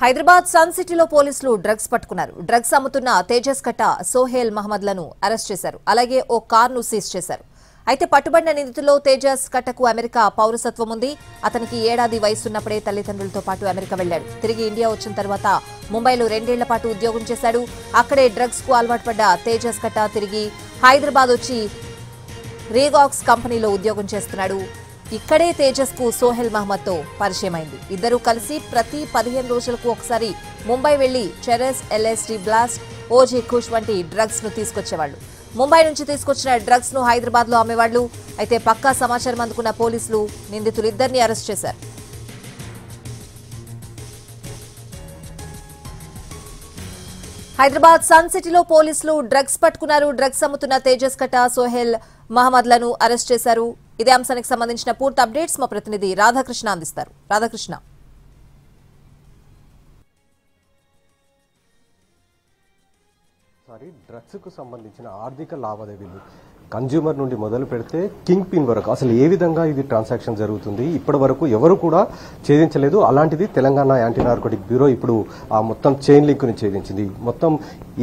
Hyderabad sun సిటీలో పోలీసులు drugs పట్టుకున్నారు. డ్రగ్స్ అమ్ముతున్న తేజస్ కట్ట సోహెల్ మహమ్మద్లను అరెస్ట్ చేశారు. అలాగే ఓ కార్ను సీజ్ చేశారు. అయితే పట్టుబడిన నిందితుల్లో తేజస్ కట్టకు అమెరికా పౌరసత్వం ఉంది. అతనికి ఏడాది వయసున్నప్పుడే తల్లిదండ్రులతో పాటు అమెరికా వెళ్లాడు. తిరిగి ఇండియా వచ్చిన తర్వాత ముంబైలో 2 ఏళ్ల పాటు ఉద్యోగం చేశాడు. అక్కడే డ్రగ్స్ కు అలవాటు పడ్డ తేజస్ కట్ట తిరిగి హైదరాబాద్ వచ్చి రీగాక్స్ కంపెనీలో ఉద్యోగం చేస్తున్నాడు. ఇక్కడే తేజస్ కు సోహెల్ మహమ్మద్ తో పరిచయమైంది. ఇద్దరూ కలిసి ప్రతి 15 రోజులకు ఒకసారి ముంబై వెళ్లి చెరస్, ఎల్ఎస్డి బ్లాస్ట్, ఓజీ కుష్ వంటి డ్రగ్స్ ను తీసుకొచ్చేవాళ్లు. ముంబై నుంచి తీసుకొచ్చిన డ్రగ్స్ ను హైదరాబాద్ లో అమ్మేవాళ్లు. అయితే పక్కా సమాచారం అందుకున్న పోలీసులు నిందితులిద్దరిని అరెస్ట్ చేశారు. హైదరాబాద్ సన్ సిటీలో పోలీసులు డ్రగ్స్ పట్టుకున్నారు. డ్రగ్స్ అమ్ముతున్న తేజస్ కట్ట, సోహెల్ మహమ్మద్లను అరెస్ట్ చేశారు. ఇదే అంశానికి సంబంధించిన పూర్తి అప్డేట్స్ మా ప్రతినిధి రాధాకృష్ణ అందిస్తారు. రాధాకృష్ణ, డ్రగ్స్ కు సంబంధించిన ఆర్థిక లావాదేవీలు కన్జ్యూమర్ నుండి మొదలు పెడితే కింగ్ పిన్ వరకు అసలు ఏ విధంగా ఇది ట్రాన్సాక్షన్ జరుగుతుంది ఇప్పటి వరకు ఎవరు కూడా ఛేదించలేదు. అలాంటిది తెలంగాణ యాంటీ నార్కోటిక్ బ్యూరో ఇప్పుడు ఆ మొత్తం చైన్ లింక్ ని ఛేదించింది. మొత్తం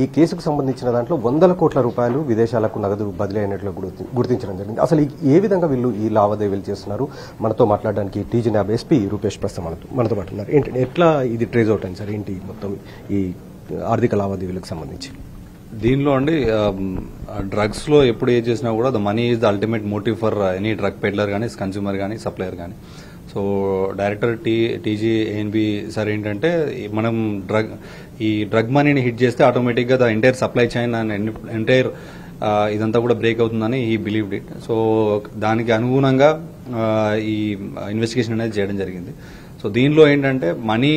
ఈ కేసుకు సంబంధించిన దాంట్లో 100 కోట్ల రూపాయలు విదేశాలకు నగదు బదిలీ అయినట్లు గుర్తించడం జరిగింది. అసలు ఏ విధంగా వీళ్ళు ఈ లావాదేవీలు చేస్తున్నారు? మనతో మాట్లాడడానికి టీజీ న్యాబ్ ఎస్పీ రూపేష్ ప్రస్తుతం మనతో పాటు ఉన్నారు. ఏంటి, ఎట్లా ఇది ట్రేస్ అవుట్ అయింది సార్? ఏంటి మొత్తం ఈ ఆర్థిక లావాదేవీలకు సంబంధించి? దీనిలో అండి డ్రగ్స్ లో ఎప్పుడు ఏం చేసినా కూడా the money is the ultimate motive for any drug peddler కానీ, కన్స్యూమర్ కానీ, సప్లయర్ కానీ. So director TG ANB sir ఏంటంటే మనం ఈ డ్రగ్ మనీని హిట్ చేస్తే ఆటోమేటిక్ గా the entire supply chain and entire ఇదంతా కూడా బ్రేక్ అవుతుందని ఈ బిలీవ్డ్ ఇట్. సో దానికి అనుగుణంగా ఈ ఇన్వెస్టిగేషన్ అనేది చేయడం జరిగింది. సో దీనిలో ఏంటంటే మనీ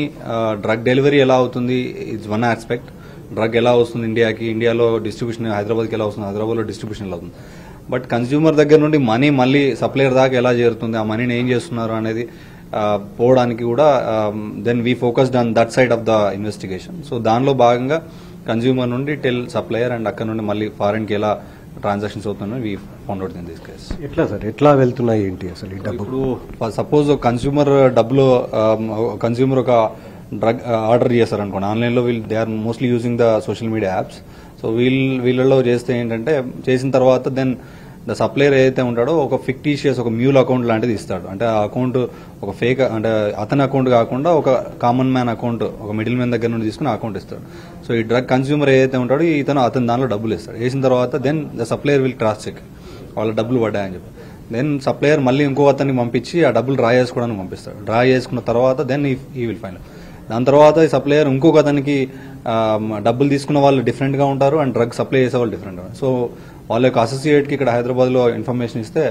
డ్రగ్ డెలివరీ ఎలా అవుతుంది ఇట్స్ వన్ ఆస్పెక్ట్. డ్రగ్ ఎలా వస్తుంది ఇండియాకి, ఇండియాలో డిస్ట్రిబ్యూషన్ హైదరాబాద్కి ఎలా వస్తుంది, హైదరాబాద్లో డిస్ట్రిబ్యూషన్ ఎలా అవుతుంది. బట్ కన్స్యూమర్ దగ్గర నుండి మనీ మళ్ళీ సప్లయర్ దాకా ఎలా చేరుతుంది, ఆ మనీని ఏం చేస్తున్నారు అనేది పోవడానికి కూడా then we focused on that side of the investigation. So దానిలో భాగంగా కన్స్యూమర్ నుండి టెల్ సప్లయర్ అండ్ అక్కడ నుండి మళ్ళీ ఫారెన్కి ఎలా ట్రాన్సాక్షన్స్ అవుతున్నాయి we found out in this case. ఎట్లా సార్, ఎట్లా వెళ్తున్నాయి ఏంటి అసలు ఈ డబ్బు? ఇప్పుడు సపోజ్ కన్స్యూమర్ డబ్బులో కన్స్యూమర్ ఒక డ్రగ్ ఆర్డర్ చేస్తారు అనుకోండి ఆన్లైన్లో, they are mostly using the social media apps. So వీళ్ళలో చేస్తే ఏంటంటే చేసిన తర్వాత దెన్ ద సప్లయర్ ఏదైతే ఉంటాడో ఒక ఫిక్టీషియస్ ఒక మ్యూల్ అకౌంట్ లాంటిది ఇస్తాడు. అంటే ఆ అకౌంట్ ఒక ఫేక్, అంటే అతని అకౌంట్ కాకుండా ఒక కామన్ మ్యాన్ అకౌంట్, ఒక మిడిల్ మ్యాన్ దగ్గర నుండి తీసుకుని అకౌంట్ ఇస్తాడు. సో ఈ డ్రగ్ కన్స్యూమర్ ఏదైతే ఉంటాడో అతను దానిలో డబ్బులు ఇస్తాడు. వేసిన తర్వాత then the supplier will cross check వాళ్ళ డబ్బులు పడ్డాయని చెప్పి. దెన్ సప్లయర్ మళ్ళీ ఇంకో అతన్ని పంపించి ఆ డబ్బులు డ్రా చేసుకోవడానికి పంపిస్తాడు. డ్రా చేసుకున్న తర్వాత దెన్ ఈ విల్ ఫైనల్. దాని తర్వాత ఈ సప్లయర్ ఇంకొక అతనికి డబ్బులు తీసుకున్న వాళ్ళు డిఫరెంట్ గా ఉంటారు అండ్ డ్రగ్ సప్లై చేసే వాళ్ళు డిఫరెంట్ గా. సో వాళ్ళ యొక్క అసోసియేట్ కి ఇక్కడ హైదరాబాద్ లో ఇన్ఫర్మేషన్ ఇస్తే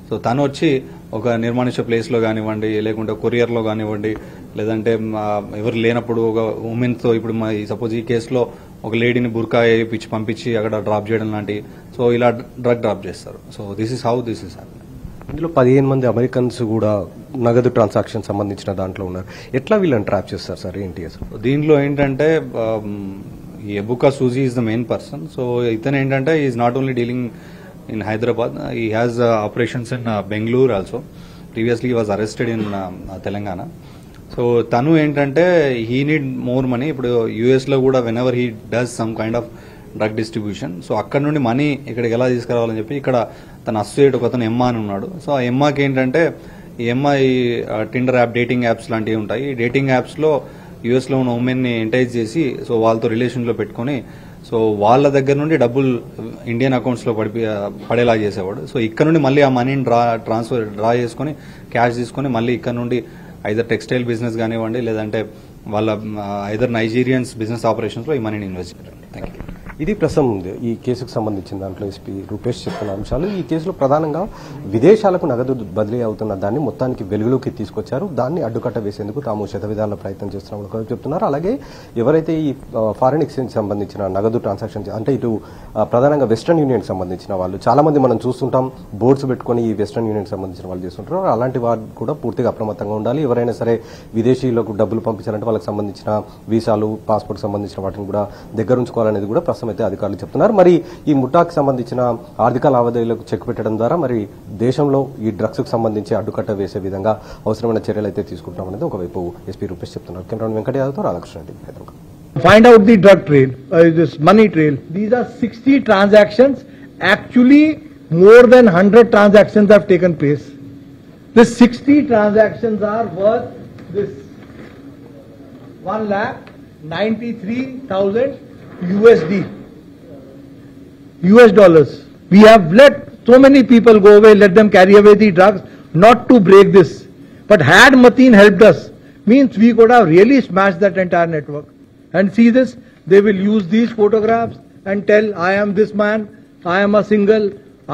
సో తను వచ్చి ఒక నిర్మానుష్య ప్లేస్ లో కానివ్వండి, లేకుంటే కొరియర్ లో కానివ్వండి, లేదంటే ఎవరు లేనప్పుడు ఒక ఉమెన్ తో, ఇప్పుడు సపోజ్ ఈ కేసులో ఒక లేడీని బుర్కా వేయించి పంపించి అక్కడ డ్రాప్ చేయడం లాంటి, సో ఇలా డ్రగ్ డ్రాప్ చేస్తారు. So this is how this is happening. ఇందులో 15 మంది అమెరికన్స్ కూడా నగదు ట్రాన్సాక్షన్ సంబంధించిన దాంట్లో ఉన్నారు. ఎట్లా వీళ్ళని ట్రాప్ చేస్తారు సార్? ఏంటి అసలు దీనిలో ఏంటంటే ఈ Ebuka Suji is the main person. So ఇతను ఏంటంటే is not only dealing in Hyderabad, he has operations in Bengaluru also. Previously he was arrested in Telangana. So తను ఏంటంటే హీ నీడ్ మోర్ మనీ. ఇప్పుడు యూఎస్ లో కూడా whenever he does some kind of drug distribution, so అక్కడ నుండి money ఇక్కడికి ఎలా తీసుకురావాలని చెప్పి ఇక్కడ తన అసోసియేట్ ఒక అతను ఎమ్మా అని ఉన్నాడు. సో ఆ ఎమ్మాకి ఏంటంటే ఈ ఎమ్మాయి టిండర్ యాప్, డేటింగ్ యాప్స్ లాంటివి ఉంటాయి. ఈ డేటింగ్ యాప్స్ లో యూఎస్ లో ఉన్న ఉమెన్ ని ఎంటైజ్ చేసి సో వాళ్ళతో రిలేషన్ లో పెట్టుకుని సో వాళ్ళ దగ్గర నుండి డబ్బులు ఇండియన్ అకౌంట్స్ లో పడేలా చేసేవాడు. సో ఇక్కడ నుండి మళ్ళీ ఆ మనీని డ్రా చేసుకుని క్యాష్ తీసుకుని మళ్ళీ ఇక్కడ నుండి ఐదర్ టెక్స్టైల్ బిజినెస్ కానివ్వండి, లేదంటే వాళ్ళ ఐదర్ నైజీరియన్స్ బిజినెస్ ఆపరేషన్స్ లో ఈ మనీని ఇన్వెస్ట్ చేయాలి. Thank you. ఇది ప్రస్తుతం ఈ కేసుకు సంబంధించిన దాంట్లో ఎస్పీ రూపేష్ చెప్తున్న అంశాలు. ఈ కేసులో ప్రధానంగా విదేశాలకు నగదు బదిలీ అవుతున్న దాన్ని మొత్తానికి వెలుగులోకి తీసుకొచ్చారు. దాన్ని అడ్డుకట్ట వేసేందుకు తాము శతవిధాల ప్రయత్నం చేస్తున్నామని చెప్తున్నారు. అలాగే ఎవరైతే ఈ ఫారిన్ ఎక్స్చేంజ్ సంబంధించిన నగదు ట్రాన్సాక్షన్, అంటే ఇటు ప్రధానంగా వెస్ట్రన్ యూనియన్ సంబంధించిన వాళ్ళు చాలా మంది మనం చూస్తుంటాం, బోర్డ్స్ పెట్టుకుని ఈ వెస్ట్రన్ యూనియన్ సంబంధించిన వాళ్ళు చేస్తుంటారు. అలాంటి వారు కూడా పూర్తిగా అప్రమత్తంగా ఉండాలి. ఎవరైనా సరే విదేశీయులకు డబ్బులు పంపించాలంటే వాళ్ళకి సంబంధించిన వీసాలు, పాస్పోర్ట్ సంబంధించిన వాటిని కూడా దగ్గర ఉంచుకోవాలనేది కూడా ప్రస్తుతం కోసం అయితే అధికారులు చెప్తున్నారు. మరి ఈ ముఠాకు సంబంధించిన ఆర్థిక లావాదేవీలకు చెక్ పెట్టడం ద్వారా మరి దేశంలో ఈ డ్రగ్స్ కు సంబంధించి అడ్డుకట్ట వేసే విధంగా అవసరమైన చర్యలు అయితే తీసుకుంటామనేది ఒకవైపు ఎస్పీ రూపేష్ చెప్తున్నారు. కెమెరామెన్ వెంకట యాదవ్తో Radhakrishna Reddy, Hyderabad. Find out the drug trail, this money trail. These are 60 transactions. Actually, more than 100 transactions have taken place. The 60 transactions are worth this 1,93,000 USD, US dollars. We have let so many people go away, let them carry away the drugs, not to break this. But had Mateen helped us, means we could have really smashed that entire network. And see this, they will use these photographs and tell, I am this man, I am a single,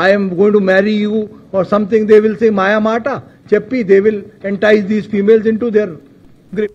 I am going to marry you or something. They will say Maya Mata, Cheppi, they will entice these females into their grip.